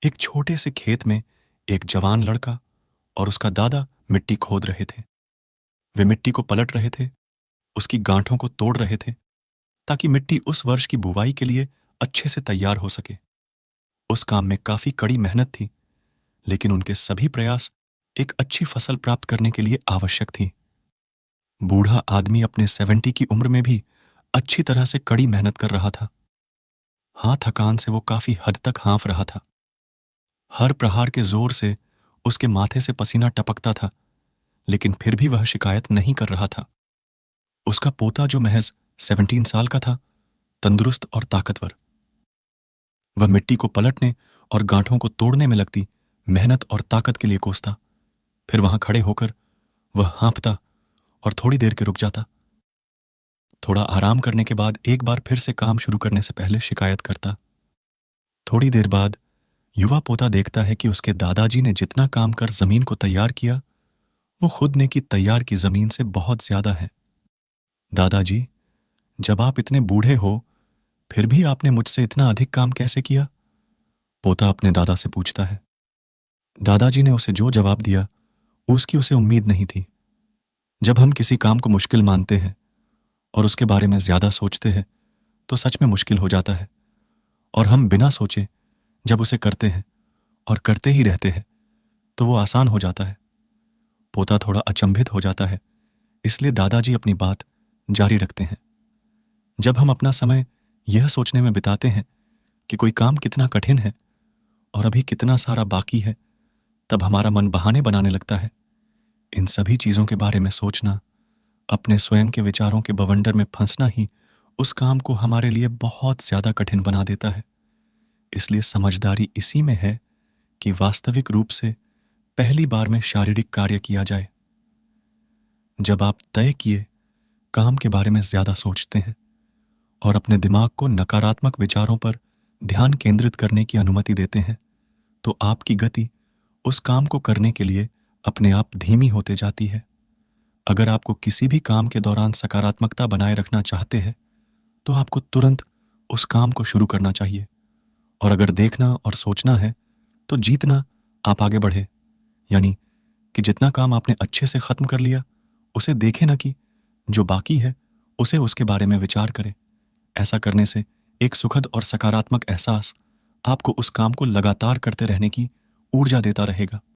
एक छोटे से खेत में एक जवान लड़का और उसका दादा मिट्टी खोद रहे थे। वे मिट्टी को पलट रहे थे, उसकी गांठों को तोड़ रहे थे, ताकि मिट्टी उस वर्ष की बुवाई के लिए अच्छे से तैयार हो सके। उस काम में काफी कड़ी मेहनत थी, लेकिन उनके सभी प्रयास एक अच्छी फसल प्राप्त करने के लिए आवश्यक थी। बूढ़ा आदमी अपने 70 की उम्र में भी अच्छी तरह से कड़ी मेहनत कर रहा था। हाँ, थकान से वो काफी हद तक हाँफ रहा था। हर प्रहार के जोर से उसके माथे से पसीना टपकता था, लेकिन फिर भी वह शिकायत नहीं कर रहा था। उसका पोता जो महज 17 साल का था, तंदुरुस्त और ताकतवर, वह मिट्टी को पलटने और गांठों को तोड़ने में लगती मेहनत और ताकत के लिए कोसता। फिर वहां खड़े होकर वह हाँफता और थोड़ी देर के रुक जाता। थोड़ा आराम करने के बाद एक बार फिर से काम शुरू करने से पहले शिकायत करता। थोड़ी देर बाद युवा पोता देखता है कि उसके दादाजी ने जितना काम कर जमीन को तैयार किया, वो खुद ने की तैयार की जमीन से बहुत ज्यादा है। दादाजी, जब आप इतने बूढ़े हो, फिर भी आपने मुझसे इतना अधिक काम कैसे किया? पोता अपने दादा से पूछता है। दादाजी ने उसे जो जवाब दिया, उसकी उसे उम्मीद नहीं थी। जब हम किसी काम को मुश्किल मानते हैं और उसके बारे में ज्यादा सोचते हैं, तो सच में मुश्किल हो जाता है। और हम बिना सोचे जब उसे करते हैं और करते ही रहते हैं, तो वो आसान हो जाता है। पोता थोड़ा अचंभित हो जाता है, इसलिए दादाजी अपनी बात जारी रखते हैं। जब हम अपना समय यह सोचने में बिताते हैं कि कोई काम कितना कठिन है और अभी कितना सारा बाकी है, तब हमारा मन बहाने बनाने लगता है। इन सभी चीजों के बारे में सोचना, अपने स्वयं के विचारों के बवंडर में फंसना ही उस काम को हमारे लिए बहुत ज्यादा कठिन बना देता है। इसलिए समझदारी इसी में है कि वास्तविक रूप से पहली बार में शारीरिक कार्य किया जाए। जब आप तय किए काम के बारे में ज्यादा सोचते हैं और अपने दिमाग को नकारात्मक विचारों पर ध्यान केंद्रित करने की अनुमति देते हैं, तो आपकी गति उस काम को करने के लिए अपने आप धीमी होते जाती है। अगर आपको किसी भी काम के दौरान सकारात्मकता बनाए रखना चाहते हैं, तो आपको तुरंत उस काम को शुरू करना चाहिए। और अगर देखना और सोचना है, तो जीतना आप आगे बढ़े। यानी कि जितना काम आपने अच्छे से खत्म कर लिया, उसे देखे ना कि जो बाकी है उसे उसके बारे में विचार करें। ऐसा करने से एक सुखद और सकारात्मक एहसास आपको उस काम को लगातार करते रहने की ऊर्जा देता रहेगा।